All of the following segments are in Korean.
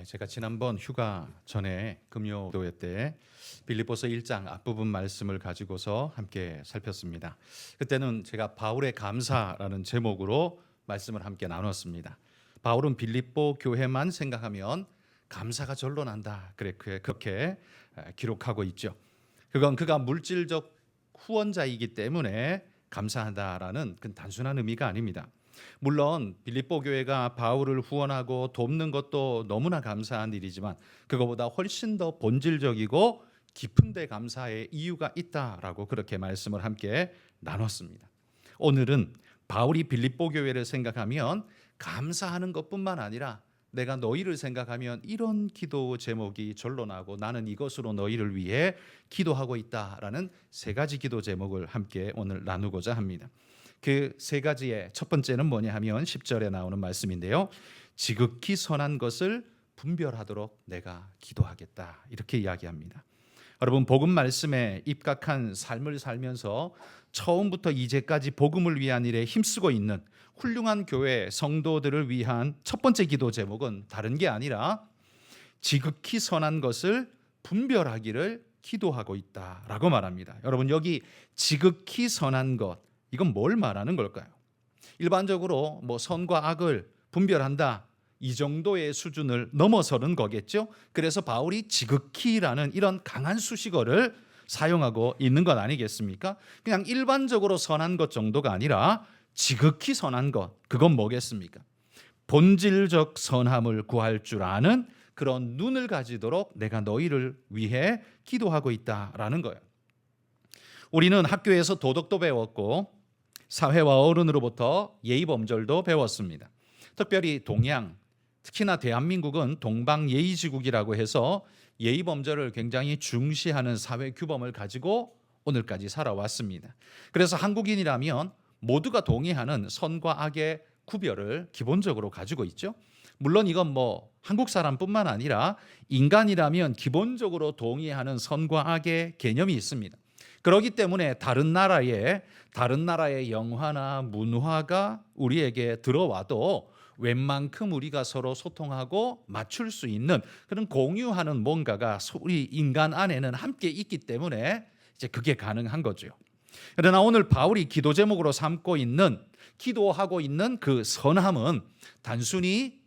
제가 지난번 휴가 전에 금요도회 때 빌립보서 1장 앞부분 말씀을 가지고서 함께 살폈습니다. 그때는 제가 바울의 감사라는 제목으로 말씀을 함께 나눴습니다. 바울은 빌립보 교회만 생각하면 감사가 절로 난다. 그렇게 기록하고 있죠. 그건 그가 물질적 후원자이기 때문에 감사하다라는 그 단순한 의미가 아닙니다. 물론 빌립보 교회가 바울을 후원하고 돕는 것도 너무나 감사한 일이지만 그거보다 훨씬 더 본질적이고 깊은 데 감사의 이유가 있다라고 그렇게 말씀을 함께 나눴습니다. 오늘은 바울이 빌립보 교회를 생각하면 감사하는 것뿐만 아니라 내가 너희를 생각하면 이런 기도 제목이 절로 나고 나는 이것으로 너희를 위해 기도하고 있다라는 세 가지 기도 제목을 함께 오늘 나누고자 합니다. 그 세 가지의 첫 번째는 뭐냐 하면 10절에 나오는 말씀인데요. 지극히 선한 것을 분별하도록 내가 기도하겠다. 이렇게 이야기합니다. 여러분, 복음 말씀에 입각한 삶을 살면서 처음부터 이제까지 복음을 위한 일에 힘쓰고 있는 훌륭한 교회 성도들을 위한 첫 번째 기도 제목은 다른 게 아니라 지극히 선한 것을 분별하기를 기도하고 있다라고 말합니다. 여러분, 여기 지극히 선한 것, 이건 뭘 말하는 걸까요? 일반적으로 선과 악을 분별한다, 이 정도의 수준을 넘어서는 거겠죠. 그래서 바울이 지극히라는 이런 강한 수식어를 사용하고 있는 것 아니겠습니까? 그냥 일반적으로 선한 것 정도가 아니라 지극히 선한 것, 그건 뭐겠습니까? 본질적 선함을 구할 줄 아는 그런 눈을 가지도록 내가 너희를 위해 기도하고 있다라는 거예요. 우리는 학교에서 도덕도 배웠고 사회와 어른으로부터 예의범절도 배웠습니다. 특별히 동양, 특히나 대한민국은 동방예의지국이라고 해서 예의범절을 굉장히 중시하는 사회 규범을 가지고 오늘까지 살아왔습니다. 그래서 한국인이라면 모두가 동의하는 선과 악의 구별을 기본적으로 가지고 있죠. 물론 이건 한국 사람뿐만 아니라 인간이라면 기본적으로 동의하는 선과 악의 개념이 있습니다. 그렇기 때문에 다른 나라의 영화나 문화가 우리에게 들어와도 웬만큼 우리가 서로 소통하고 맞출 수 있는 그런 공유하는 뭔가가 우리 인간 안에는 함께 있기 때문에 이제 그게 가능한 거죠. 그러나 오늘 바울이 기도 제목으로 기도하고 있는 그 선함은 단순히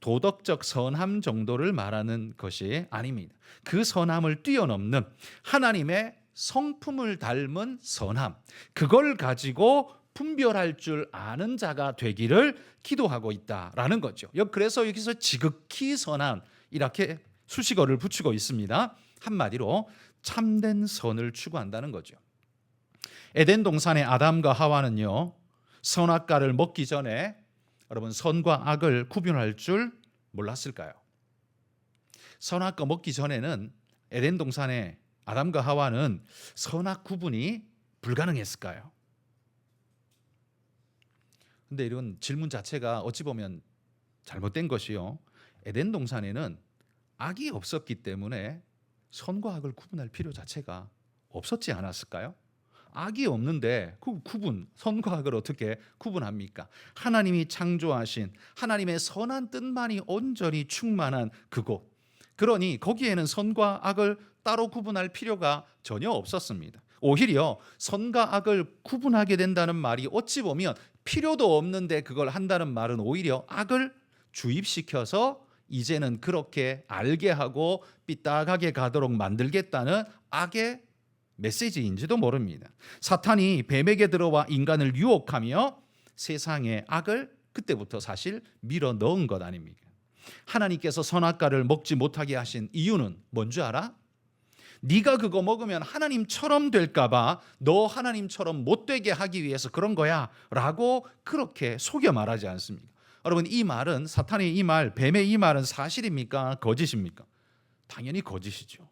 도덕적 선함 정도를 말하는 것이 아닙니다. 그 선함을 뛰어넘는 하나님의 성품을 닮은 선함, 그걸 가지고 분별할 줄 아는 자가 되기를 기도하고 있다라는 거죠. 그래서 여기서 지극히 선한 이렇게 수식어를 붙이고 있습니다. 한마디로 참된 선을 추구한다는 거죠. 에덴 동산의 아담과 하와는요, 선악과를 먹기 전에 여러분 선과 악을 구분할 줄 몰랐을까요? 선악과 먹기 전에는 에덴 동산의 아담과 하와는 선악 구분이 불가능했을까요? 근데 이런 질문 자체가 어찌 보면 잘못된 것이요. 에덴 동산에는 악이 없었기 때문에 선과 악을 구분할 필요 자체가 없었지 않았을까요? 악이 없는데 선과 악을 어떻게 구분합니까? 하나님이 창조하신 하나님의 선한 뜻만이 온전히 충만한 그곳, 그러니 거기에는 선과 악을 따로 구분할 필요가 전혀 없었습니다. 오히려 선과 악을 구분하게 된다는 말이 어찌 보면 필요도 없는데 그걸 한다는 말은 오히려 악을 주입시켜서 이제는 그렇게 알게 하고 삐딱하게 가도록 만들겠다는 악의 메시지인지도 모릅니다. 사탄이 뱀에게 들어와 인간을 유혹하며 세상의 악을 그때부터 사실 밀어 넣은 것 아닙니까? 하나님께서 선악과를 먹지 못하게 하신 이유는 뭔지 알아? 네가 그거 먹으면 하나님처럼 될까 봐 너 하나님처럼 못되게 하기 위해서 그런 거야 라고 그렇게 속여 말하지 않습니까? 여러분, 이 말은 사탄의 이 말, 뱀의 이 말은 사실입니까? 거짓입니까? 당연히 거짓이죠.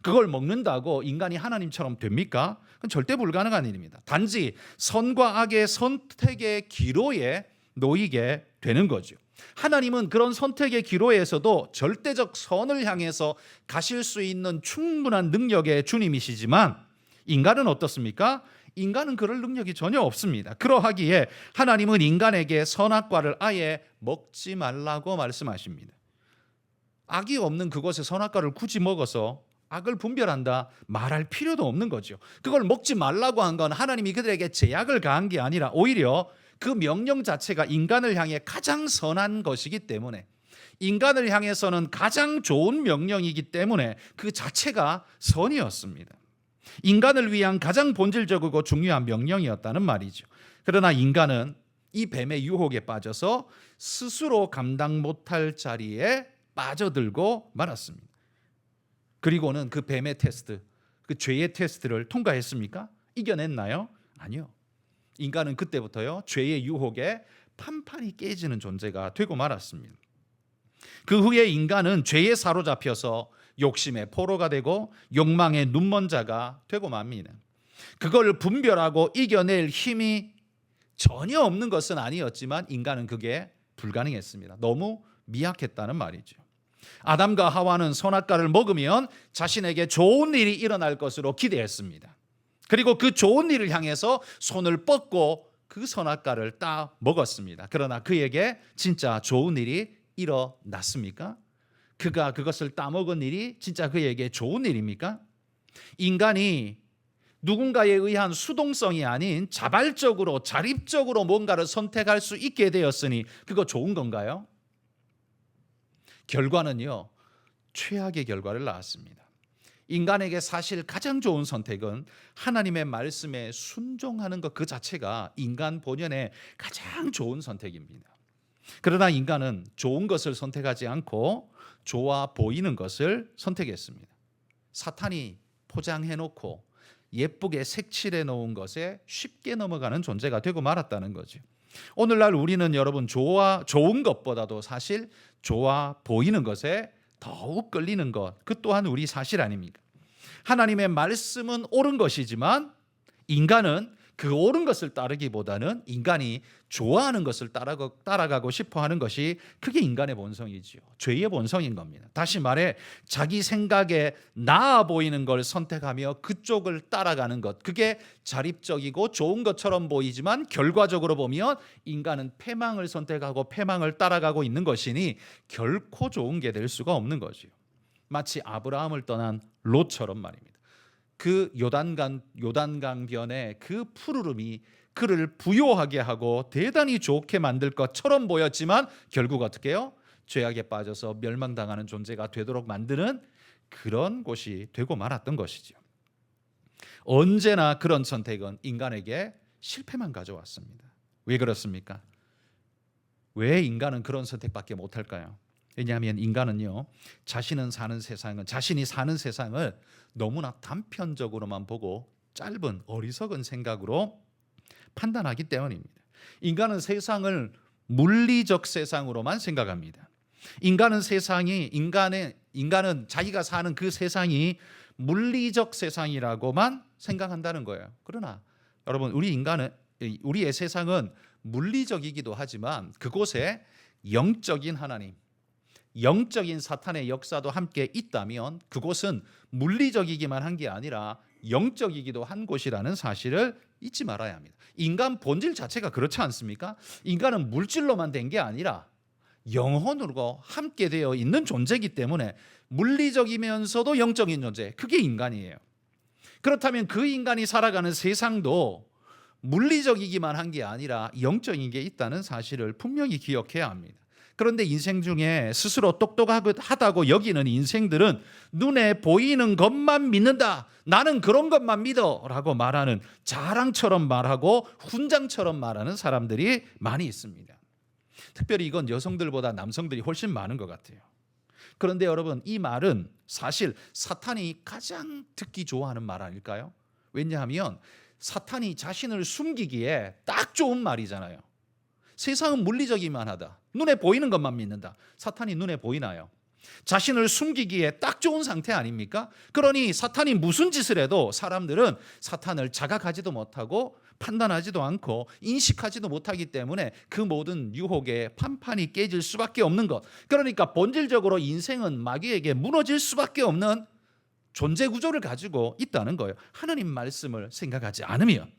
그걸 먹는다고 인간이 하나님처럼 됩니까? 그건 절대 불가능한 일입니다. 단지 선과 악의 선택의 기로에 놓이게 되는 거죠. 하나님은 그런 선택의 기로에서도 절대적 선을 향해서 가실 수 있는 충분한 능력의 주님이시지만 인간은 어떻습니까? 인간은 그럴 능력이 전혀 없습니다. 그러하기에 하나님은 인간에게 선악과를 아예 먹지 말라고 말씀하십니다. 악이 없는 그곳에 선악과를 굳이 먹어서 악을 분별한다 말할 필요도 없는 거죠. 그걸 먹지 말라고 한 건 하나님이 그들에게 제약을 가한 게 아니라 오히려 그 명령 자체가 인간을 향해 가장 선한 것이기 때문에, 인간을 향해서는 가장 좋은 명령이기 때문에 그 자체가 선이었습니다. 인간을 위한 가장 본질적이고 중요한 명령이었다는 말이죠. 그러나 인간은 이 뱀의 유혹에 빠져서 스스로 감당 못할 자리에 빠져들고 말았습니다. 그리고는 그 뱀의 테스트, 그 죄의 테스트를 통과했습니까? 이겨냈나요? 아니요. 인간은 그때부터요, 죄의 유혹에 판판이 깨지는 존재가 되고 말았습니다. 그 후에 인간은 죄에 사로잡혀서 욕심의 포로가 되고 욕망의 눈먼 자가 되고 맙니다. 그걸 분별하고 이겨낼 힘이 전혀 없는 것은 아니었지만 인간은 그게 불가능했습니다. 너무 미약했다는 말이죠. 아담과 하와는 선악과를 먹으면 자신에게 좋은 일이 일어날 것으로 기대했습니다. 그리고 그 좋은 일을 향해서 손을 뻗고 그 선악과를 따 먹었습니다. 그러나 그에게 진짜 좋은 일이 일어났습니까? 그가 그것을 따먹은 일이 진짜 그에게 좋은 일입니까? 인간이 누군가에 의한 수동성이 아닌 자발적으로 자립적으로 뭔가를 선택할 수 있게 되었으니 그거 좋은 건가요? 결과는요, 최악의 결과를 낳았습니다. 인간에게 사실 가장 좋은 선택은 하나님의 말씀에 순종하는 것 그 자체가 인간 본연의 가장 좋은 선택입니다. 그러나 인간은 좋은 것을 선택하지 않고 좋아 보이는 것을 선택했습니다. 사탄이 포장해 놓고 예쁘게 색칠해 놓은 것에 쉽게 넘어가는 존재가 되고 말았다는 거죠. 오늘날 우리는 여러분 좋은 것보다도 사실 좋아 보이는 것에 더욱 끌리는 것, 그 또한 우리 사실 아닙니까? 하나님의 말씀은 옳은 것이지만 인간은 그 옳은 것을 따르기보다는 인간이 좋아하는 것을 따라가고 싶어 하는 것이 그게 인간의 본성이지요. 죄의 본성인 겁니다. 다시 말해 자기 생각에 나아 보이는 걸 선택하며 그쪽을 따라가는 것, 그게 자립적이고 좋은 것처럼 보이지만 결과적으로 보면 인간은 패망을 선택하고 패망을 따라가고 있는 것이니 결코 좋은 게 될 수가 없는 거지요. 마치 아브라함을 떠난 롯처럼 말입니다. 그 요단강변의 그 푸르름이 그를 부요하게 하고 대단히 좋게 만들 것처럼 보였지만 결국 어떻게 해요? 죄악에 빠져서 멸망당하는 존재가 되도록 만드는 그런 곳이 되고 말았던 것이죠. 언제나 그런 선택은 인간에게 실패만 가져왔습니다. 왜 그렇습니까? 왜 인간은 그런 선택밖에 못할까요? 왜냐하면 인간은요, 자신이 사는 세상을 너무나 단편적으로만 보고 짧은 어리석은 생각으로 판단하기 때문입니다. 인간은 세상을 물리적 세상으로만 생각합니다. 인간은 자기가 사는 그 세상이 물리적 세상이라고만 생각한다는 거예요. 그러나 여러분, 우리의 세상은 물리적이기도 하지만 그곳에 영적인 하나님, 영적인 사탄의 역사도 함께 있다면 그곳은 물리적이기만 한 게 아니라 영적이기도 한 곳이라는 사실을 잊지 말아야 합니다. 인간 본질 자체가 그렇지 않습니까? 인간은 물질로만 된 게 아니라 영혼으로 함께 되어 있는 존재이기 때문에 물리적이면서도 영적인 존재, 그게 인간이에요. 그렇다면 그 인간이 살아가는 세상도 물리적이기만 한 게 아니라 영적인 게 있다는 사실을 분명히 기억해야 합니다. 그런데 인생 중에 스스로 똑똑하다고 여기는 인생들은 눈에 보이는 것만 믿는다, 나는 그런 것만 믿어 라고 말하는, 자랑처럼 말하고 훈장처럼 말하는 사람들이 많이 있습니다. 특별히 이건 여성들보다 남성들이 훨씬 많은 것 같아요. 그런데 여러분, 이 말은 사실 사탄이 가장 듣기 좋아하는 말 아닐까요? 왜냐하면 사탄이 자신을 숨기기에 딱 좋은 말이잖아요. 세상은 물리적이만 하다, 눈에 보이는 것만 믿는다. 사탄이 눈에 보이나요? 자신을 숨기기에 딱 좋은 상태 아닙니까? 그러니 사탄이 무슨 짓을 해도 사람들은 사탄을 자각하지도 못하고 판단하지도 않고 인식하지도 못하기 때문에 그 모든 유혹에 판판이 깨질 수밖에 없는 것. 그러니까 본질적으로 인생은 마귀에게 무너질 수밖에 없는 존재 구조를 가지고 있다는 거예요. 하나님 말씀을 생각하지 않으면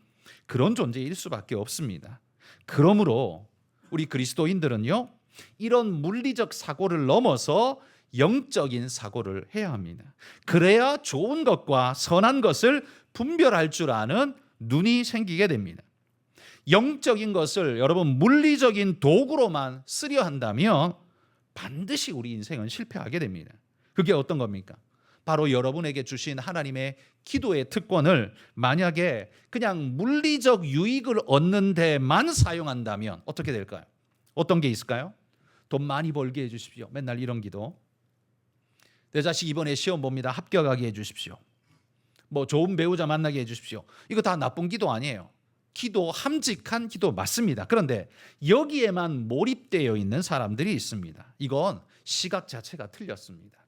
그런 존재일 수밖에 없습니다. 그러므로 우리 그리스도인들은요, 이런 물리적 사고를 넘어서 영적인 사고를 해야 합니다. 그래야 좋은 것과 선한 것을 분별할 줄 아는 눈이 생기게 됩니다. 영적인 것을 여러분 물리적인 도구로만 쓰려 한다면 반드시 우리 인생은 실패하게 됩니다. 그게 어떤 겁니까? 바로 여러분에게 주신 하나님의 기도의 특권을 만약에 그냥 물리적 유익을 얻는 데만 사용한다면 어떻게 될까요? 어떤 게 있을까요? 돈 많이 벌게 해주십시오. 맨날 이런 기도. 내 자식 이번에 시험 봅니다. 합격하게 해주십시오. 뭐 좋은 배우자 만나게 해주십시오. 이거 다 나쁜 기도 아니에요. 기도, 함직한 기도 맞습니다. 그런데 여기에만 몰입되어 있는 사람들이 있습니다. 이건 시각 자체가 틀렸습니다.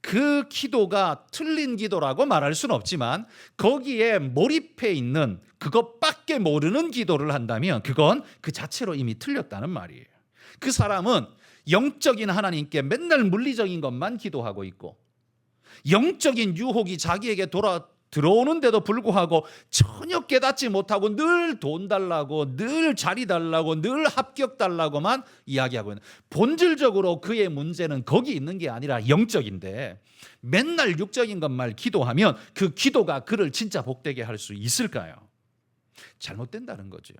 그 기도가 틀린 기도라고 말할 수는 없지만 거기에 몰입해 있는 그것밖에 모르는 기도를 한다면 그건 그 자체로 이미 틀렸다는 말이에요. 그 사람은 영적인 하나님께 맨날 물리적인 것만 기도하고 있고 영적인 유혹이 자기에게 들어오는데도 불구하고 전혀 깨닫지 못하고 늘 돈 달라고 늘 자리 달라고 늘 합격 달라고만 이야기하고 있는, 본질적으로 그의 문제는 거기 있는 게 아니라 영적인데 맨날 육적인 것만 기도하면 그 기도가 그를 진짜 복되게 할 수 있을까요? 잘못된다는 거죠.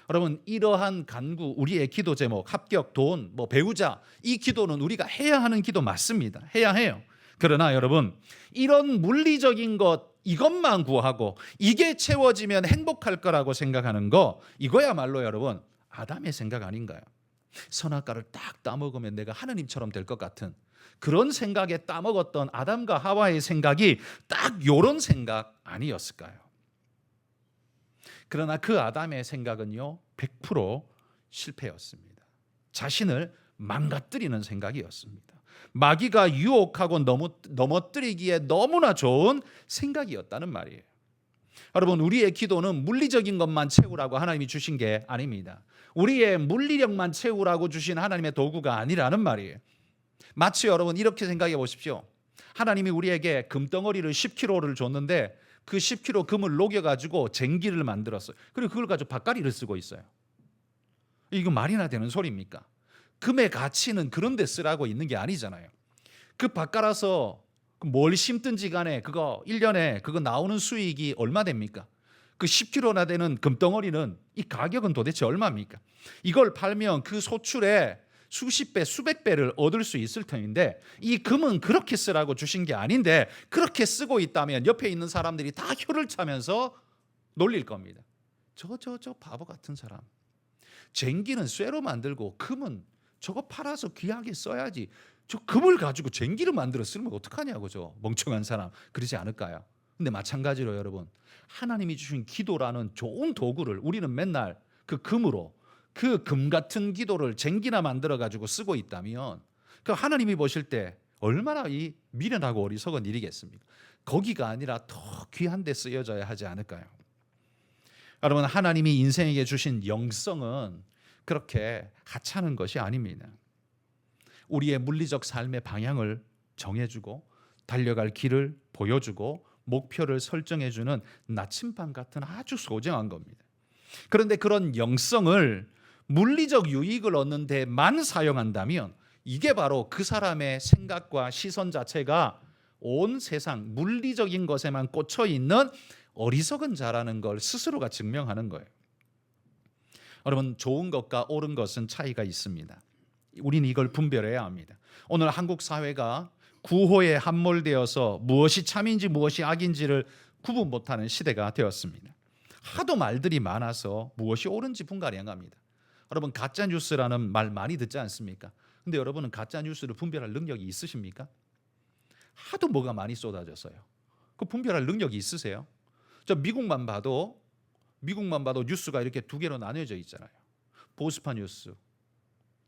여러분, 이러한 간구, 우리의 기도 제목, 합격, 돈, 배우자, 이 기도는 우리가 해야 하는 기도 맞습니다. 해야 해요. 그러나 여러분, 이런 물리적인 것, 이것만 구하고 이게 채워지면 행복할 거라고 생각하는 거, 이거야말로 여러분 아담의 생각 아닌가요? 선악과를 딱 따먹으면 내가 하나님처럼 될 것 같은 그런 생각에 따먹었던 아담과 하와의 생각이 딱 이런 생각 아니었을까요? 그러나 그 아담의 생각은요 100% 실패였습니다. 자신을 망가뜨리는 생각이었습니다. 마귀가 유혹하고 넘어뜨리기에 너무나 좋은 생각이었다는 말이에요. 여러분, 우리의 기도는 물리적인 것만 채우라고 하나님이 주신 게 아닙니다. 우리의 물리력만 채우라고 주신 하나님의 도구가 아니라는 말이에요. 마치 여러분 이렇게 생각해 보십시오. 하나님이 우리에게 금덩어리를 10kg를 줬는데 그 10kg 금을 녹여가지고 쟁기를 만들었어요. 그리고 그걸 가지고 밭갈이를 쓰고 있어요. 이거 말이나 되는 소리입니까? 금의 가치는 그런 데 쓰라고 있는 게 아니잖아요. 그 밭 갈아서 뭘 심든지 간에 그거 1년에 그거 나오는 수익이 얼마 됩니까? 그 10kg나 되는 금덩어리는 이 가격은 도대체 얼마입니까? 이걸 팔면 그 소출에 수십 배, 수백 배를 얻을 수 있을 터인데 이 금은 그렇게 쓰라고 주신 게 아닌데 그렇게 쓰고 있다면 옆에 있는 사람들이 다 혀를 차면서 놀릴 겁니다. 저 바보 같은 사람. 쟁기는 쇠로 만들고 금은 저거 팔아서 귀하게 써야지. 저 금을 가지고 쟁기를 만들어 쓰면 어떡하냐고, 저 멍청한 사람. 그러지 않을까요? 근데 마찬가지로 여러분, 하나님이 주신 기도라는 좋은 도구를 우리는 맨날 그 금으로 그 금 같은 기도를 쟁기나 만들어 가지고 쓰고 있다면 그 하나님이 보실 때 얼마나 이 미련하고 어리석은 일이겠습니까? 거기가 아니라 더 귀한 데 쓰여져야 하지 않을까요? 여러분, 하나님이 인생에게 주신 영성은 그렇게 하찮은 것이 아닙니다. 우리의 물리적 삶의 방향을 정해주고 달려갈 길을 보여주고 목표를 설정해주는 나침반 같은 아주 소중한 겁니다. 그런데 그런 영성을 물리적 유익을 얻는 데만 사용한다면 이게 바로 그 사람의 생각과 시선 자체가 온 세상 물리적인 것에만 꽂혀 있는 어리석은 자라는 걸 스스로가 증명하는 거예요. 여러분, 좋은 것과 옳은 것은 차이가 있습니다. 우리는 이걸 분별해야 합니다. 오늘 한국 사회가 구호에 함몰되어서 무엇이 참인지 무엇이 악인지를 구분 못하는 시대가 되었습니다. 하도 말들이 많아서 무엇이 옳은지 분간이 안 갑니다. 여러분, 가짜 뉴스라는 말 많이 듣지 않습니까? 근데 여러분은 가짜 뉴스를 분별할 능력이 있으십니까? 하도 뭐가 많이 쏟아져서요. 그 분별할 능력이 있으세요? 저 미국만 봐도 뉴스가 이렇게 두 개로 나뉘어져 있잖아요. 보수파 뉴스,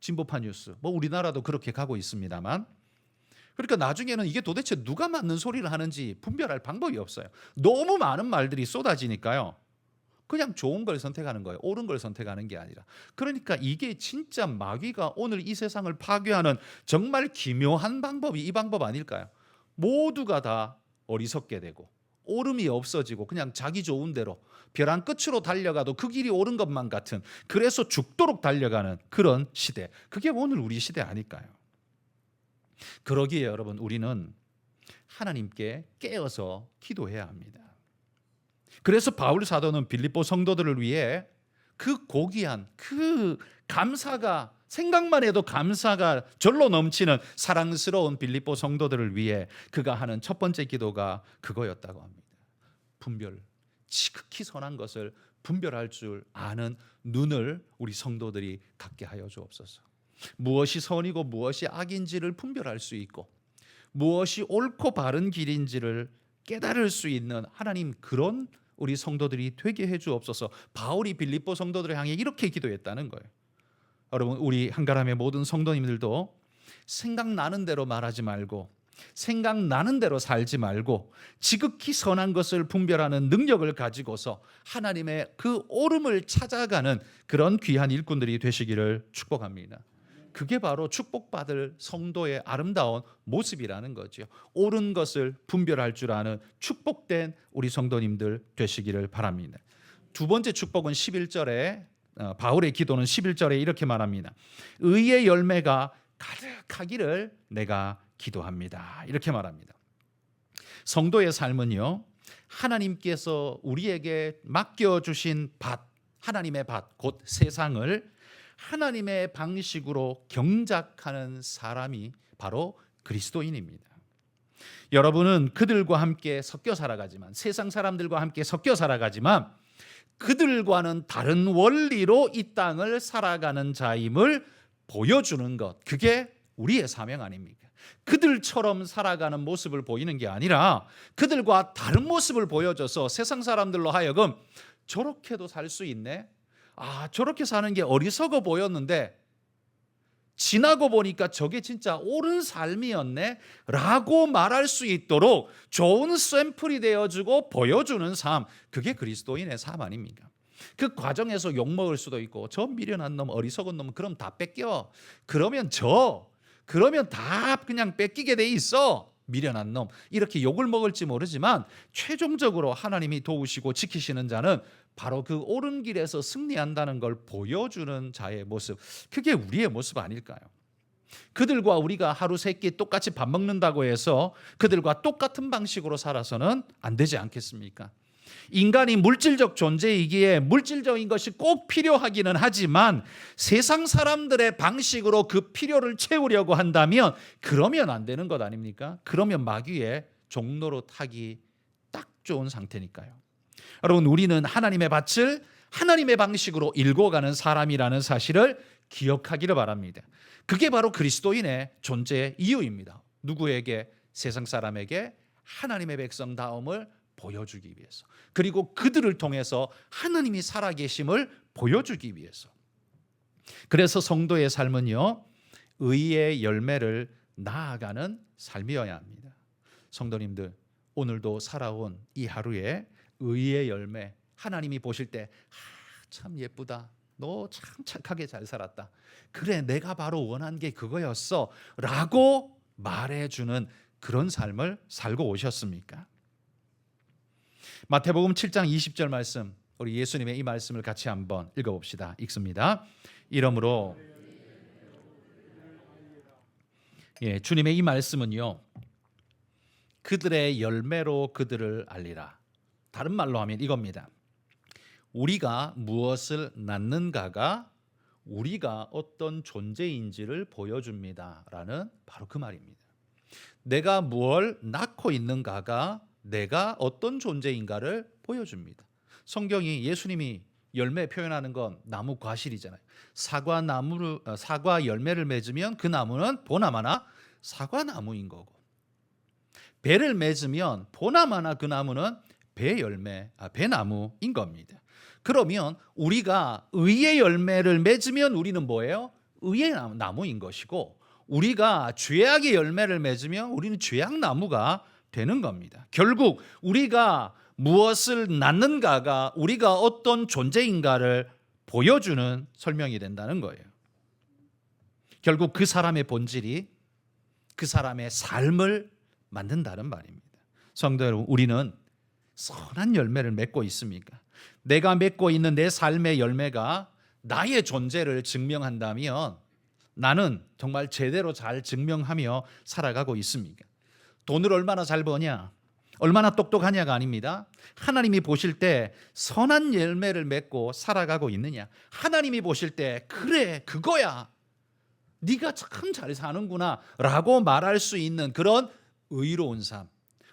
진보파 뉴스. 우리나라도 그렇게 가고 있습니다만, 그러니까 나중에는 이게 도대체 누가 맞는 소리를 하는지 분별할 방법이 없어요. 너무 많은 말들이 쏟아지니까요. 그냥 좋은 걸 선택하는 거예요. 옳은 걸 선택하는 게 아니라. 그러니까 이게 진짜 마귀가 오늘 이 세상을 파괴하는 정말 기묘한 방법이 이 방법 아닐까요? 모두가 다 어리석게 되고 오름이 없어지고 그냥 자기 좋은 대로 벼랑 끝으로 달려가도 그 길이 옳은 것만 같은, 그래서 죽도록 달려가는 그런 시대, 그게 오늘 우리 시대 아닐까요? 그러기에 여러분, 우리는 하나님께 깨어서 기도해야 합니다. 그래서 바울 사도는 빌립보 성도들을 위해 그 고귀한 그 감사가, 생각만 해도 감사가 절로 넘치는 사랑스러운 빌립보 성도들을 위해 그가 하는 첫 번째 기도가 그거였다고 합니다. 분별, 지극히 선한 것을 분별할 줄 아는 눈을 우리 성도들이 갖게 하여 주옵소서. 무엇이 선이고 무엇이 악인지를 분별할 수 있고 무엇이 옳고 바른 길인지를 깨달을 수 있는 하나님, 그런 우리 성도들이 되게 해 주옵소서. 바울이 빌립보 성도들을 향해 이렇게 기도했다는 거예요. 여러분, 우리 한가람의 모든 성도님들도 생각나는 대로 말하지 말고 생각나는 대로 살지 말고 지극히 선한 것을 분별하는 능력을 가지고서 하나님의 그 옳음을 찾아가는 그런 귀한 일꾼들이 되시기를 축복합니다. 그게 바로 축복받을 성도의 아름다운 모습이라는 거죠. 옳은 것을 분별할 줄 아는 축복된 우리 성도님들 되시기를 바랍니다. 두 번째 축복은 11절에 바울의 기도는 11절에 이렇게 말합니다. 의의 열매가 가득하기를 내가 기도합니다. 이렇게 말합니다. 성도의 삶은요, 하나님께서 우리에게 맡겨주신 밭, 하나님의 밭, 곧 세상을 하나님의 방식으로 경작하는 사람이 바로 그리스도인입니다. 여러분은 그들과 함께 섞여 살아가지만, 세상 사람들과 함께 섞여 살아가지만 그들과는 다른 원리로 이 땅을 살아가는 자임을 보여주는 것, 그게 우리의 사명 아닙니까? 그들처럼 살아가는 모습을 보이는 게 아니라 그들과 다른 모습을 보여줘서 세상 사람들로 하여금 저렇게도 살 수 있네, 저렇게 사는 게 어리석어 보였는데 지나고 보니까 저게 진짜 옳은 삶이었네 라고 말할 수 있도록 좋은 샘플이 되어주고 보여주는 삶, 그게 그리스도인의 삶 아닙니까? 그 과정에서 욕먹을 수도 있고, 저 미련한 놈, 어리석은 놈, 그럼 다 뺏겨, 그러면 다 그냥 뺏기게 돼 있어, 미련한 놈, 이렇게 욕을 먹을지 모르지만 최종적으로 하나님이 도우시고 지키시는 자는 바로 그 옳은 길에서 승리한다는 걸 보여주는 자의 모습, 그게 우리의 모습 아닐까요? 그들과 우리가 하루 세 끼 똑같이 밥 먹는다고 해서 그들과 똑같은 방식으로 살아서는 안 되지 않겠습니까? 인간이 물질적 존재이기에 물질적인 것이 꼭 필요하기는 하지만 세상 사람들의 방식으로 그 필요를 채우려고 한다면 그러면 안 되는 것 아닙니까? 그러면 마귀의 종로로 타기 딱 좋은 상태니까요. 여러분, 우리는 하나님의 밭을 하나님의 방식으로 일궈가는 사람이라는 사실을 기억하기를 바랍니다. 그게 바로 그리스도인의 존재의 이유입니다. 누구에게? 세상 사람에게 하나님의 백성다움을 보여주기 위해서, 그리고 그들을 통해서 하나님이 살아계심을 보여주기 위해서. 그래서 성도의 삶은요, 의의 열매를 나아가는 삶이어야 합니다. 성도님들, 오늘도 살아온 이 하루에 의의 열매, 하나님이 보실 때 참 예쁘다, 너 참 착하게 잘 살았다, 그래 내가 바로 원한 게 그거였어 라고 말해주는 그런 삶을 살고 오셨습니까? 마태복음 7장 20절 말씀, 우리 예수님의 이 말씀을 같이 한번 읽어봅시다. 읽습니다. 이러므로 주님의 이 말씀은요, 그들의 열매로 그들을 알리라. 다른 말로 하면 이겁니다. 우리가 무엇을 낳는가가 우리가 어떤 존재인지를 보여줍니다 라는 바로 그 말입니다. 내가 무엇을 낳고 있는가가 내가 어떤 존재인가를 보여줍니다. 성경이, 예수님이 열매 표현하는 건 나무 과실이잖아요. 사과 열매를 맺으면 그 나무는 보나마나 사과나무인 거고, 배를 맺으면 보나마나 그 나무는 배나무인 겁니다. 그러면 우리가 의의 열매를 맺으면 우리는 뭐예요? 의의 나무인 것이고, 우리가 죄악의 열매를 맺으면 우리는 죄악나무가 되는 겁니다. 결국 우리가 무엇을 낳는가가 우리가 어떤 존재인가를 보여주는 설명이 된다는 거예요. 결국 그 사람의 본질이 그 사람의 삶을 만든다는 말입니다. 성도 여러분, 우리는 선한 열매를 맺고 있습니까? 내가 맺고 있는 내 삶의 열매가 나의 존재를 증명한다면 나는 정말 제대로 잘 증명하며 살아가고 있습니까? 돈을 얼마나 잘 버냐, 얼마나 똑똑하냐가 아닙니다. 하나님이 보실 때 선한 열매를 맺고 살아가고 있느냐, 하나님이 보실 때 그래 그거야, 네가 참 잘 사는구나 라고 말할 수 있는 그런 의로운 삶,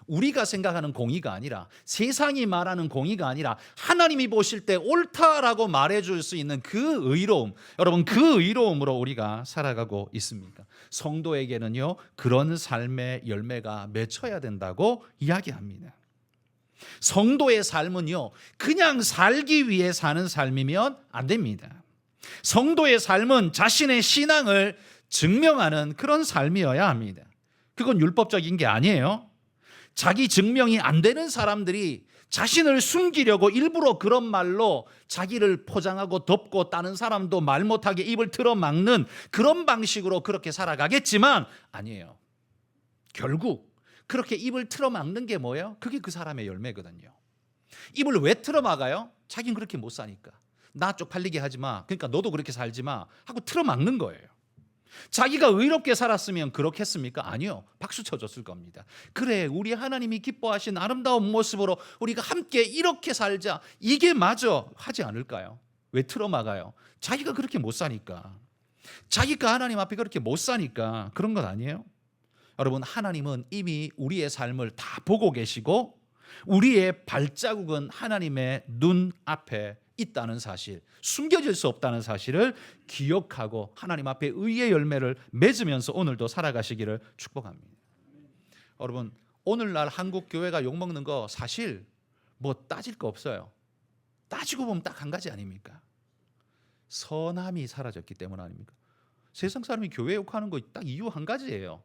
우리가 생각하는 공의가 아니라, 세상이 말하는 공의가 아니라 하나님이 보실 때 옳다라고 말해줄 수 있는 그 의로움, 여러분 그 의로움으로 우리가 살아가고 있습니까? 성도에게는요 그런 삶의 열매가 맺혀야 된다고 이야기합니다. 성도의 삶은요 그냥 살기 위해 사는 삶이면 안 됩니다. 성도의 삶은 자신의 신앙을 증명하는 그런 삶이어야 합니다. 그건 율법적인 게 아니에요. 자기 증명이 안 되는 사람들이 자신을 숨기려고 일부러 그런 말로 자기를 포장하고 덮고, 다른 사람도 말 못하게 입을 틀어막는 그런 방식으로 그렇게 살아가겠지만 아니에요. 결국 그렇게 입을 틀어막는 게 뭐예요? 그게 그 사람의 열매거든요. 입을 왜 틀어막아요? 자기는 그렇게 못 사니까. 나 쪽팔리게 하지 마, 그러니까 너도 그렇게 살지 마 하고 틀어막는 거예요. 자기가 의롭게 살았으면 그렇겠습니까? 아니요. 박수 쳐줬을 겁니다. 그래, 우리 하나님이 기뻐하신 아름다운 모습으로 우리가 함께 이렇게 살자, 이게 맞아 하지 않을까요? 왜 틀어막아요? 자기가 그렇게 못 사니까, 자기가 하나님 앞에 그렇게 못 사니까 그런 것 아니에요? 여러분, 하나님은 이미 우리의 삶을 다 보고 계시고 우리의 발자국은 하나님의 눈 앞에 있다는 사실, 숨겨질 수 없다는 사실을 기억하고 하나님 앞에 의의 열매를 맺으면서 오늘도 살아가시기를 축복합니다. 여러분, 오늘날 한국 교회가 욕먹는 거 사실 뭐 따질 거 없어요. 따지고 보면 딱 한 가지 아닙니까? 선함이 사라졌기 때문 아닙니까? 세상 사람이 교회 욕하는 거 딱 이유 한 가지예요.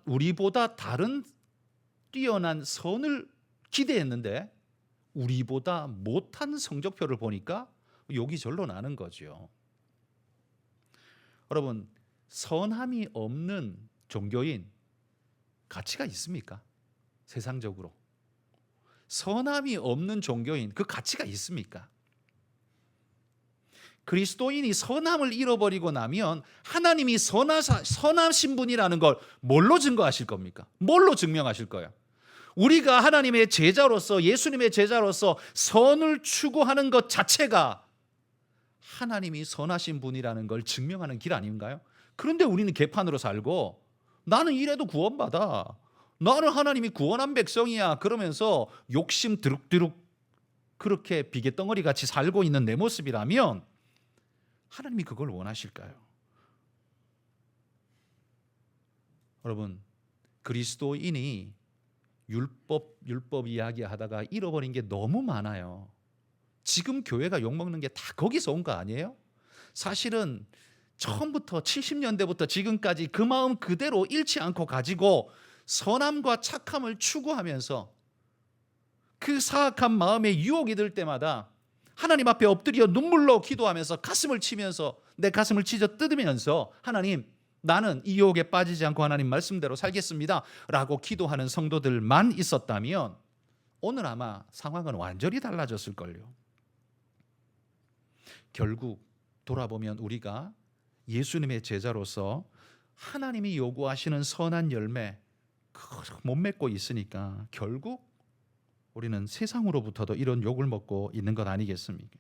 우리보다 다른 뛰어난 선을 기대했는데 우리보다 못한 성적표를 보니까 욕이 절로 나는 거죠. 여러분, 선함이 없는 종교인 가치가 있습니까? 세상적으로 선함이 없는 종교인 그 가치가 있습니까? 그리스도인이 선함을 잃어버리고 나면 하나님이 선하신 분이라는 걸 뭘로 증거하실 겁니까? 뭘로 증명하실 거예요? 우리가 하나님의 제자로서, 예수님의 제자로서 선을 추구하는 것 자체가 하나님이 선하신 분이라는 걸 증명하는 길 아닌가요? 그런데 우리는 개판으로 살고, 나는 이래도 구원받아, 나는 하나님이 구원한 백성이야 그러면서 욕심 드룩드룩 그렇게 비계덩어리 같이 살고 있는 내 모습이라면 하나님이 그걸 원하실까요? 여러분, 그리스도인이 율법 이야기하다가 잃어버린 게 너무 많아요. 지금 교회가 욕먹는 게 다 거기서 온 거 아니에요? 사실은 처음부터 70년대부터 지금까지 그 마음 그대로 잃지 않고 가지고 선함과 착함을 추구하면서 그 사악한 마음에 유혹이 들 때마다 하나님 앞에 엎드려 눈물로 기도하면서 가슴을 치면서, 내 가슴을 찢어 뜯으면서 하나님, 나는 이 유혹에 빠지지 않고 하나님 말씀대로 살겠습니다 라고 기도하는 성도들만 있었다면 오늘 아마 상황은 완전히 달라졌을걸요. 결국 돌아보면 우리가 예수님의 제자로서 하나님이 요구하시는 선한 열매 못 맺고 있으니까 결국 우리는 세상으로부터도 이런 욕을 먹고 있는 것 아니겠습니까?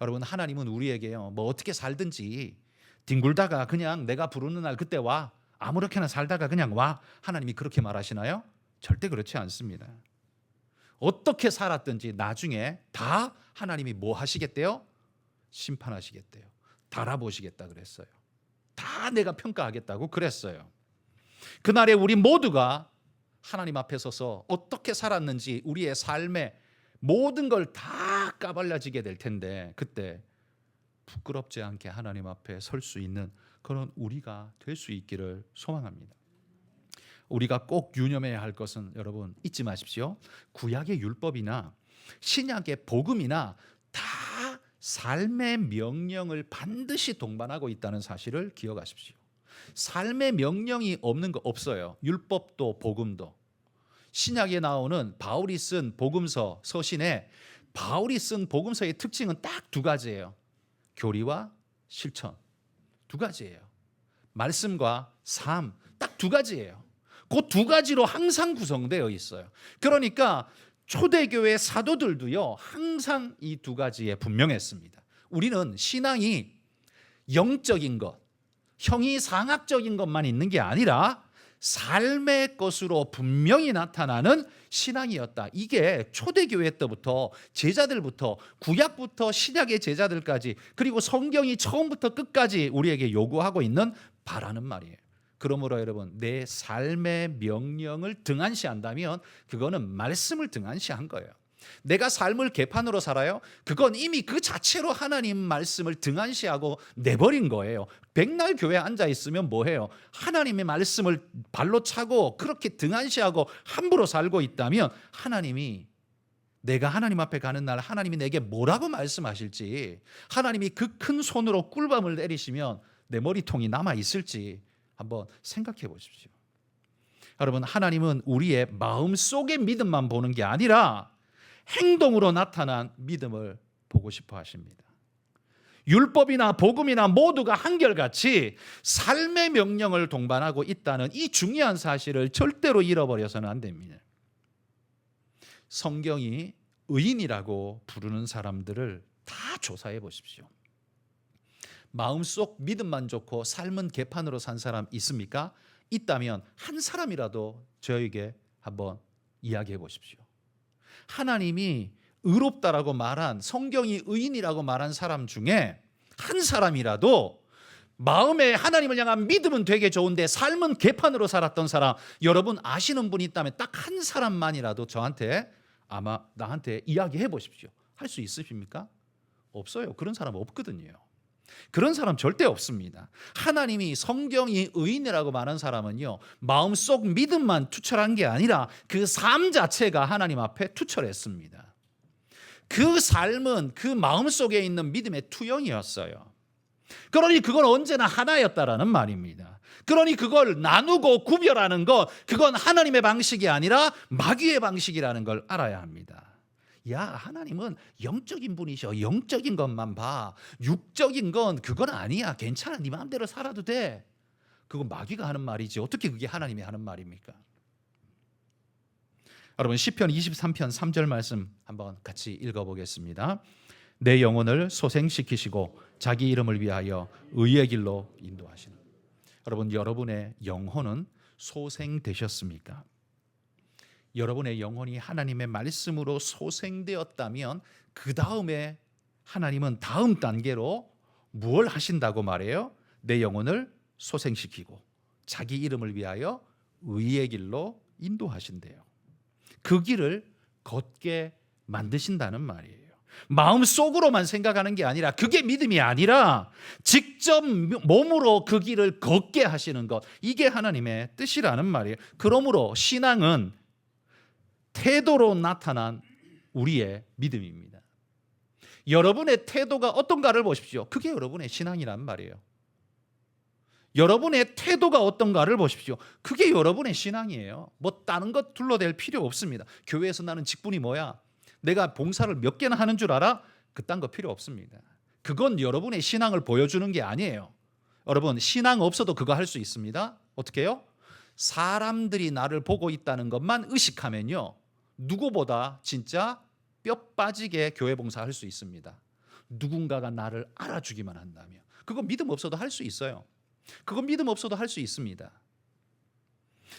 여러분, 하나님은 우리에게요, 뭐 어떻게 살든지 뒹굴다가 그냥 내가 부르는 날 그때 와, 아무렇게나 살다가 그냥 와, 하나님이 그렇게 말하시나요? 절대 그렇지 않습니다. 어떻게 살았든지 나중에 다 하나님이 뭐 하시겠대요? 심판하시겠대요. 달아보시겠다 그랬어요. 다 내가 평가하겠다고 그랬어요. 그날에 우리 모두가 하나님 앞에 서서 어떻게 살았는지 우리의 삶의 모든 걸 다 까발려지게 될 텐데, 그때 부끄럽지 않게 하나님 앞에 설 수 있는 그런 우리가 될 수 있기를 소망합니다. 우리가 꼭 유념해야 할 것은, 여러분 잊지 마십시오. 구약의 율법이나 신약의 복음이나 다 삶의 명령을 반드시 동반하고 있다는 사실을 기억하십시오. 삶의 명령이 없는 거 없어요. 율법도 복음도. 신약에 나오는 바울이 쓴 복음서 서신에 바울이 쓴 복음서의 특징은 딱 두 가지예요. 교리와 실천. 두 가지예요. 말씀과 삶. 딱 두 가지예요. 그 두 가지로 항상 구성되어 있어요. 그러니까 초대교회 사도들도요, 항상 이 두 가지에 분명했습니다. 우리는 신앙이 영적인 것, 형이상학적인 것만 있는 게 아니라 삶의 것으로 분명히 나타나는 신앙이었다. 이게 초대교회 때부터 제자들부터 구약부터 신약의 제자들까지 그리고 성경이 처음부터 끝까지 우리에게 요구하고 있는 바라는 말이에요. 그러므로 여러분, 내 삶의 명령을 등한시한다면 그거는 말씀을 등한시한 거예요. 내가 삶을 개판으로 살아요? 그건 이미 그 자체로 하나님 말씀을 등한시하고 내버린 거예요. 백날 교회에 앉아 있으면 뭐해요? 하나님의 말씀을 발로 차고 그렇게 등한시하고 함부로 살고 있다면 하나님이 내가 하나님 앞에 가는 날 하나님이 내게 뭐라고 말씀하실지, 하나님이 그 큰 손으로 꿀밤을 내리시면 내 머리통이 남아 있을지 한번 생각해 보십시오. 여러분, 하나님은 우리의 마음속의 믿음만 보는 게 아니라 행동으로 나타난 믿음을 보고 싶어 하십니다. 율법이나 복음이나 모두가 한결같이 삶의 명령을 동반하고 있다는 이 중요한 사실을 절대로 잃어버려서는 안 됩니다. 성경이 의인이라고 부르는 사람들을 다 조사해 보십시오. 마음속 믿음만 좋고 삶은 개판으로 산 사람 있습니까? 있다면 한 사람이라도 저에게 한번 이야기해 보십시오. 하나님이 의롭다라고 말한, 성경이 의인이라고 말한 사람 중에 한 사람이라도 마음에 하나님을 향한 믿음은 되게 좋은데 삶은 개판으로 살았던 사람, 여러분 아시는 분이 있다면 딱 한 사람만이라도 저한테, 아마 나한테 이야기해 보십시오. 할 수 있으십니까? 없어요. 그런 사람 없거든요. 그런 사람 절대 없습니다. 하나님이 성경이 의인이라고 말한 사람은요, 마음속 믿음만 투철한 게 아니라 그 삶 자체가 하나님 앞에 투철했습니다. 그 삶은 그 마음속에 있는 믿음의 투영이었어요. 그러니 그건 언제나 하나였다라는 말입니다. 그러니 그걸 나누고 구별하는 것, 그건 하나님의 방식이 아니라 마귀의 방식이라는 걸 알아야 합니다. 야, 하나님은 영적인 분이셔. 영적인 것만 봐. 육적인 건 그건 아니야. 괜찮아. 네 마음대로 살아도 돼. 그건 마귀가 하는 말이지. 어떻게 그게 하나님이 하는 말입니까? 여러분, 시편 23편 3절 말씀 한번 같이 읽어보겠습니다. 내 영혼을 소생시키시고 자기 이름을 위하여 의의 길로 인도하시는. 여러분, 여러분의 영혼은 소생되셨습니까? 여러분의 영혼이 하나님의 말씀으로 소생되었다면 그 다음에 하나님은 다음 단계로 무엇을 하신다고 말해요? 내 영혼을 소생시키고 자기 이름을 위하여 의의 길로 인도하신대요. 그 길을 걷게 만드신다는 말이에요. 마음속으로만 생각하는 게 아니라, 그게 믿음이 아니라 직접 몸으로 그 길을 걷게 하시는 것, 이게 하나님의 뜻이라는 말이에요. 그러므로 신앙은 태도로 나타난 우리의 믿음입니다. 여러분의 태도가 어떤가를 보십시오. 그게 여러분의 신앙이란 말이에요. 여러분의 태도가 어떤가를 보십시오. 그게 여러분의 신앙이에요. 뭐 다른 것 둘러댈 필요 없습니다. 교회에서 나는 직분이 뭐야? 내가 봉사를 몇 개나 하는 줄 알아? 그딴 거 필요 없습니다. 그건 여러분의 신앙을 보여주는 게 아니에요. 여러분, 신앙 없어도 그거 할 수 있습니다. 어떻게 해요? 사람들이 나를 보고 있다는 것만 의식하면요, 누구보다 진짜 뼈 빠지게 교회 봉사할 수 있습니다. 누군가가 나를 알아주기만 한다면. 그거 믿음 없어도 할 수 있어요. 그건 믿음 없어도 할 수 있습니다.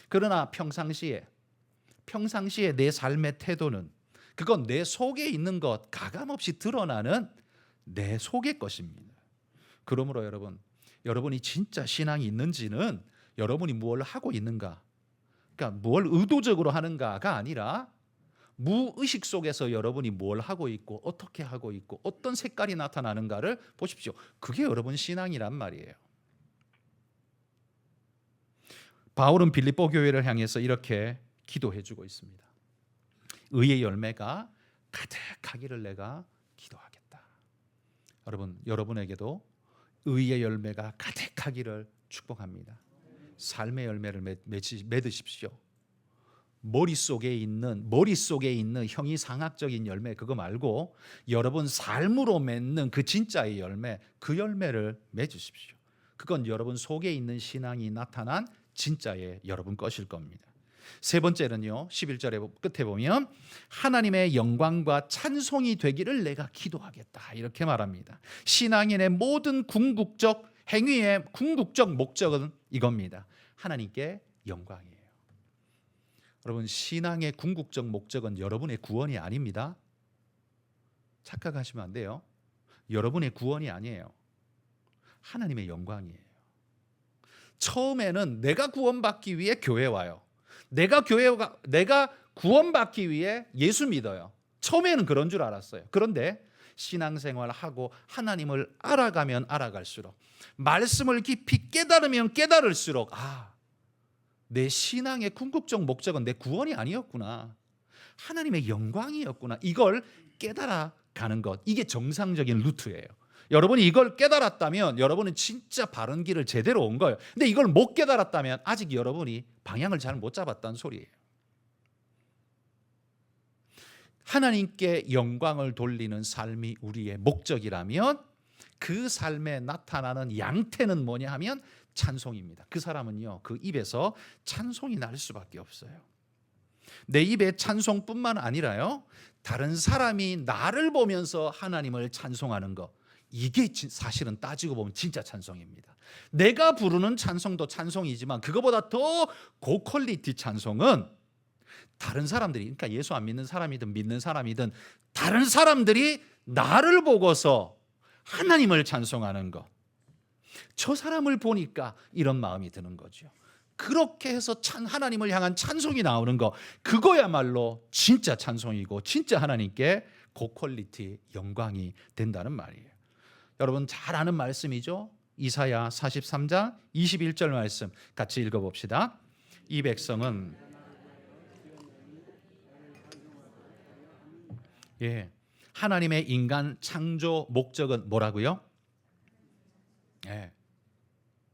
그러나 평상시에 내 삶의 태도는, 그건 내 속에 있는 것, 가감없이 드러나는 내 속의 것입니다. 그러므로 여러분이 진짜 신앙이 있는지는 여러분이 뭘 하고 있는가, 그러니까 뭘 의도적으로 하는가가 아니라 무의식 속에서 여러분이 뭘 하고 있고 어떻게 하고 있고 어떤 색깔이 나타나는가를 보십시오. 그게 여러분 신앙이란 말이에요. 바울은 빌립보 교회를 향해서 이렇게 기도해주고 있습니다. 의의 열매가 가득하기를 내가 기도하겠다. 여러분에게도 의의 열매가 가득하기를 축복합니다. 삶의 열매를 맺으십시오. 머릿속에 있는 형이상학적인 열매 그거 말고 여러분 삶으로 맺는 그 진짜의 열매, 그 열매를 맺으십시오. 그건 여러분 속에 있는 신앙이 나타난 진짜의 여러분 것일 겁니다. 세 번째는요, 11절의 끝에 보면 하나님의 영광과 찬송이 되기를 내가 기도하겠다 이렇게 말합니다. 신앙인의 모든 궁극적 행위의 궁극적 목적은 이겁니다. 하나님께 영광이에요. 여러분, 신앙의 궁극적 목적은 여러분의 구원이 아닙니다. 착각하시면 안 돼요. 여러분의 구원이 아니에요. 하나님의 영광이에요. 처음에는 내가 구원받기 위해 교회 와요. 내가 구원받기 위해 예수 믿어요. 처음에는 그런 줄 알았어요. 그런데 신앙생활을 하고 하나님을 알아가면 알아갈수록, 말씀을 깊이 깨달으면 깨달을수록, 내 신앙의 궁극적 목적은 내 구원이 아니었구나, 하나님의 영광이었구나, 이걸 깨달아가는 것, 이게 정상적인 루트예요. 여러분이 이걸 깨달았다면 여러분은 진짜 바른 길을 제대로 온 거예요. 근데 이걸 못 깨달았다면 아직 여러분이 방향을 잘 못 잡았다는 소리예요. 하나님께 영광을 돌리는 삶이 우리의 목적이라면 그 삶에 나타나는 양태는 뭐냐 하면 찬송입니다. 그 사람은요, 그 입에서 찬송이 날 수밖에 없어요. 내 입에 찬송뿐만 아니라요, 다른 사람이 나를 보면서 하나님을 찬송하는 것, 이게 사실은 따지고 보면 진짜 찬송입니다. 내가 부르는 찬송도 찬송이지만 그거보다 더 고퀄리티 찬송은 다른 사람들이, 그러니까 예수 안 믿는 사람이든 믿는 사람이든 다른 사람들이 나를 보고서 하나님을 찬송하는 것, 저 사람을 보니까 이런 마음이 드는 거죠. 그렇게 해서 하나님을 향한 찬송이 나오는 거, 그거야말로 진짜 찬송이고 진짜 하나님께 고퀄리티 영광이 된다는 말이에요. 여러분 잘 아는 말씀이죠. 이사야 43장 21절 말씀 같이 읽어봅시다. 이 백성은 하나님의 인간 창조 목적은 뭐라고요?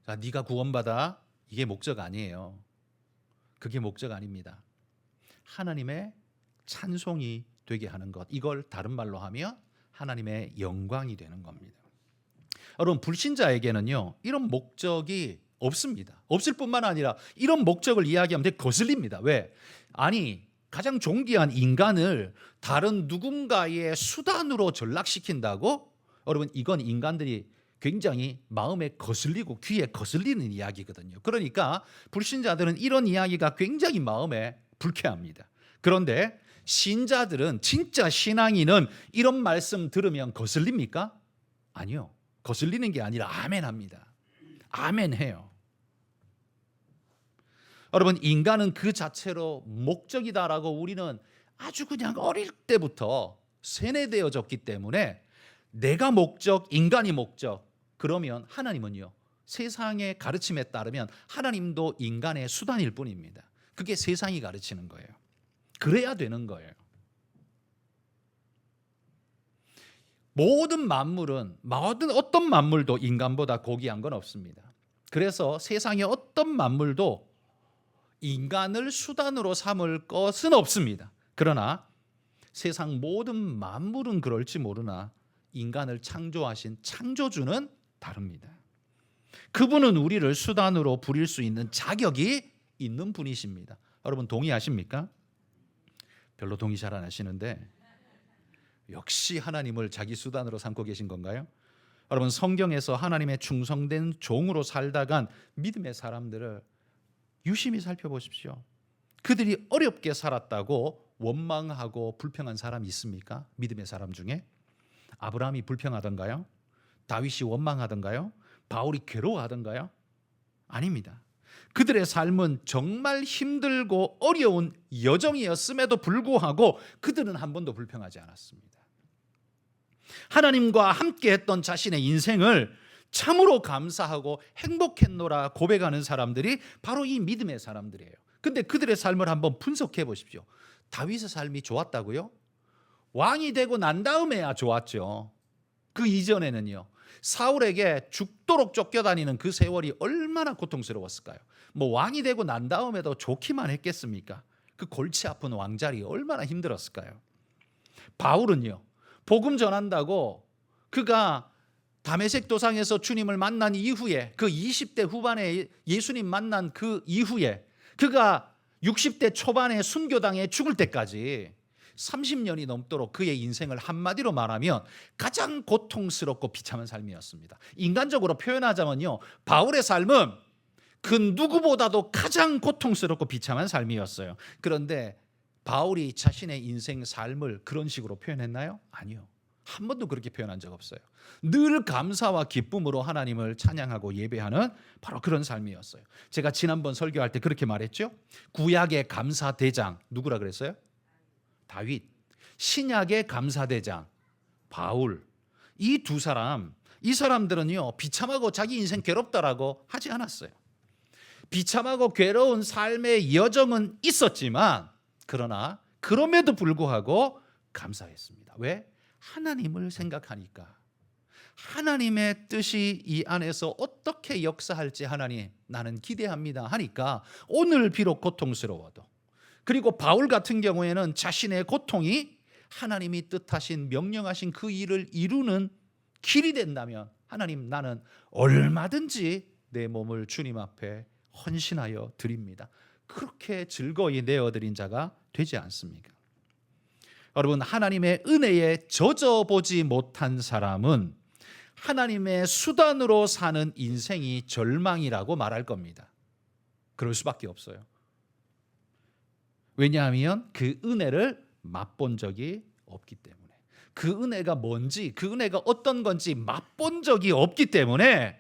자, 네가 구원받아, 이게 목적 아니에요. 그게 목적 아닙니다. 하나님의 찬송이 되게 하는 것, 이걸 다른 말로 하면 하나님의 영광이 되는 겁니다. 여러분, 불신자에게는요 이런 목적이 없습니다. 없을 뿐만 아니라 이런 목적을 이야기하면 되게 거슬립니다. 왜? 아니, 가장 존귀한 인간을 다른 누군가의 수단으로 전락시킨다고? 여러분, 이건 인간들이 굉장히 마음에 거슬리고 귀에 거슬리는 이야기거든요. 그러니까 불신자들은 이런 이야기가 굉장히 마음에 불쾌합니다. 그런데 신자들은, 진짜 신앙인은 이런 말씀 들으면 거슬립니까? 아니요. 거슬리는 게 아니라 아멘 합니다. 아멘 해요. 여러분, 인간은 그 자체로 목적이다라고 우리는 아주 그냥 어릴 때부터 세뇌되어졌기 때문에 내가 목적, 인간이 목적, 그러면 하나님은요, 세상의 가르침에 따르면 하나님도 인간의 수단일 뿐입니다. 그게 세상이 가르치는 거예요. 그래야 되는 거예요. 모든 만물은, 어떤 만물도 인간보다 고귀한 건 없습니다. 그래서 세상의 어떤 만물도 인간을 수단으로 삼을 것은 없습니다. 그러나 세상 모든 만물은 그럴지 모르나 인간을 창조하신 창조주는 다릅니다. 그분은 우리를 수단으로 부릴 수 있는 자격이 있는 분이십니다. 여러분 동의하십니까? 별로 동의 잘 안 하시는데 역시 하나님을 자기 수단으로 삼고 계신 건가요? 여러분, 성경에서 하나님의 충성된 종으로 살다간 믿음의 사람들을 유심히 살펴보십시오. 그들이 어렵게 살았다고 원망하고 불평한 사람이 있습니까? 믿음의 사람 중에? 아브라함이 불평하던가요? 다윗이 원망하던가요? 바울이 괴로워하던가요? 아닙니다. 그들의 삶은 정말 힘들고 어려운 여정이었음에도 불구하고 그들은 한 번도 불평하지 않았습니다. 하나님과 함께했던 자신의 인생을 참으로 감사하고 행복했노라 고백하는 사람들이 바로 이 믿음의 사람들이에요. 근데 그들의 삶을 한번 분석해 보십시오. 다윗의 삶이 좋았다고요? 왕이 되고 난 다음에야 좋았죠. 그 이전에는요, 사울에게 죽도록 쫓겨다니는 그 세월이 얼마나 고통스러웠을까요? 뭐 왕이 되고 난 다음에도 좋기만 했겠습니까? 그 골치 아픈 왕자리 얼마나 힘들었을까요? 바울은요, 복음 전한다고 그가 다메섹 도상에서 주님을 만난 이후에, 그 20대 후반에 예수님 만난 그 이후에, 그가 60대 초반에 순교당해 죽을 때까지 30년이 넘도록 그의 인생을 한마디로 말하면 가장 고통스럽고 비참한 삶이었습니다. 인간적으로 표현하자면요, 바울의 삶은 그 누구보다도 가장 고통스럽고 비참한 삶이었어요. 그런데 바울이 자신의 인생 삶을 그런 식으로 표현했나요? 아니요. 한 번도 그렇게 표현한 적 없어요. 늘 감사와 기쁨으로 하나님을 찬양하고 예배하는 바로 그런 삶이었어요. 제가 지난번 설교할 때 그렇게 말했죠. 구약의 감사대장 누구라 그랬어요? 다윗. 신약의 감사대장 바울. 이 두 사람, 이 사람들은요, 비참하고 자기 인생 괴롭다라고 하지 않았어요. 비참하고 괴로운 삶의 여정은 있었지만, 그러나 그럼에도 불구하고 감사했습니다. 왜? 하나님을 생각하니까. 하나님의 뜻이 이 안에서 어떻게 역사할지 하나님 나는 기대합니다 하니까 오늘 비록 고통스러워도, 그리고 바울 같은 경우에는 자신의 고통이 하나님이 뜻하신 명령하신 그 일을 이루는 길이 된다면 하나님 나는 얼마든지 내 몸을 주님 앞에 헌신하여 드립니다. 그렇게 즐거이 내어드린 자가 되지 않습니까? 여러분, 하나님의 은혜에 젖어보지 못한 사람은 하나님의 수단으로 사는 인생이 절망이라고 말할 겁니다. 그럴 수밖에 없어요. 왜냐하면 그 은혜를 맛본 적이 없기 때문에, 그 은혜가 뭔지, 그 은혜가 어떤 건지 맛본 적이 없기 때문에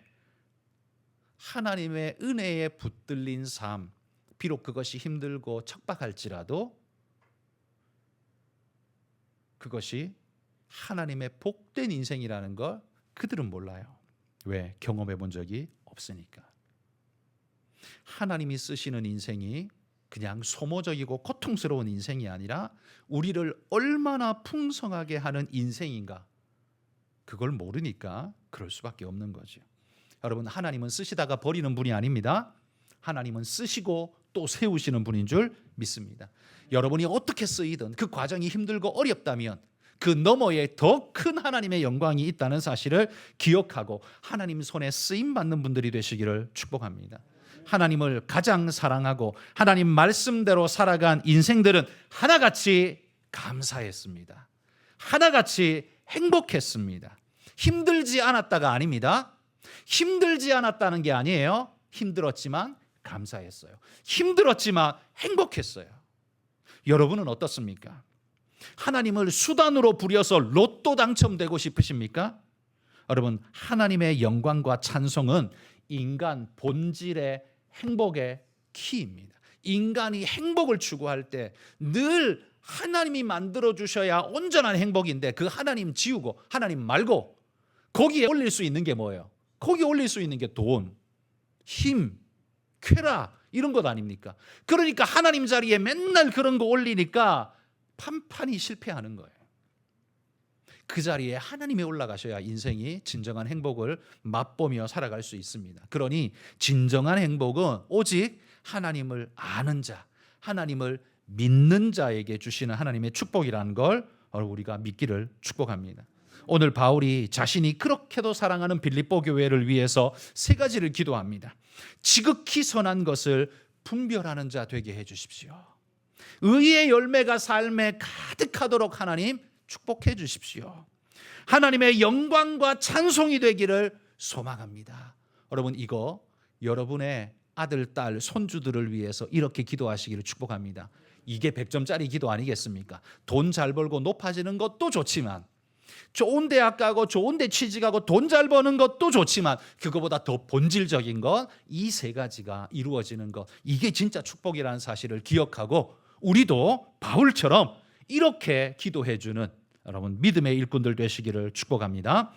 하나님의 은혜에 붙들린 삶, 비록 그것이 힘들고 척박할지라도 그것이 하나님의 복된 인생이라는 걸 그들은 몰라요. 왜? 경험해 본 적이 없으니까. 하나님이 쓰시는 인생이 그냥 소모적이고 고통스러운 인생이 아니라 우리를 얼마나 풍성하게 하는 인생인가, 그걸 모르니까 그럴 수밖에 없는 거죠. 여러분, 하나님은 쓰시다가 버리는 분이 아닙니다. 하나님은 쓰시고 또 세우시는 분인 줄 믿습니다. 여러분이 어떻게 쓰이든 그 과정이 힘들고 어렵다면 그 너머에 더 큰 하나님의 영광이 있다는 사실을 기억하고 하나님 손에 쓰임받는 분들이 되시기를 축복합니다. 하나님을 가장 사랑하고 하나님 말씀대로 살아간 인생들은 하나같이 감사했습니다. 하나같이 행복했습니다. 힘들지 않았다가 아닙니다. 힘들지 않았다는 게 아니에요. 힘들었지만 감사했어요. 힘들었지만 행복했어요. 여러분은 어떻습니까? 하나님을 수단으로 부려서 로또 당첨되고 싶으십니까? 여러분, 하나님의 영광과 찬송은 인간 본질의 행복의 키입니다. 인간이 행복을 추구할 때 늘 하나님이 만들어 주셔야 온전한 행복인데, 그 하나님 지우고 하나님 말고 거기에 올릴 수 있는 게 뭐예요? 거기에 올릴 수 있는 게 돈, 힘, 쾌락, 이런 것 아닙니까? 그러니까 하나님 자리에 맨날 그런 거 올리니까 판판이 실패하는 거예요. 그 자리에 하나님이 올라가셔야 인생이 진정한 행복을 맛보며 살아갈 수 있습니다. 그러니 진정한 행복은 오직 하나님을 아는 자, 하나님을 믿는 자에게 주시는 하나님의 축복이라는 걸 우리가 믿기를 축복합니다. 오늘 바울이 자신이 그렇게도 사랑하는 빌립보 교회를 위해서 세 가지를 기도합니다. 지극히 선한 것을 분별하는 자 되게 해 주십시오. 의의 열매가 삶에 가득하도록 하나님 축복해 주십시오. 하나님의 영광과 찬송이 되기를 소망합니다. 여러분, 이거 여러분의 아들, 딸, 손주들을 위해서 이렇게 기도하시기를 축복합니다. 이게 100점짜리 기도 아니겠습니까? 돈 잘 벌고 높아지는 것도 좋지만, 좋은 대학 가고 좋은 데 취직하고 돈 잘 버는 것도 좋지만, 그거보다 더 본질적인 것, 이 세 가지가 이루어지는 것, 이게 진짜 축복이라는 사실을 기억하고 우리도 바울처럼 이렇게 기도해 주는 여러분 믿음의 일꾼들 되시기를 축복합니다.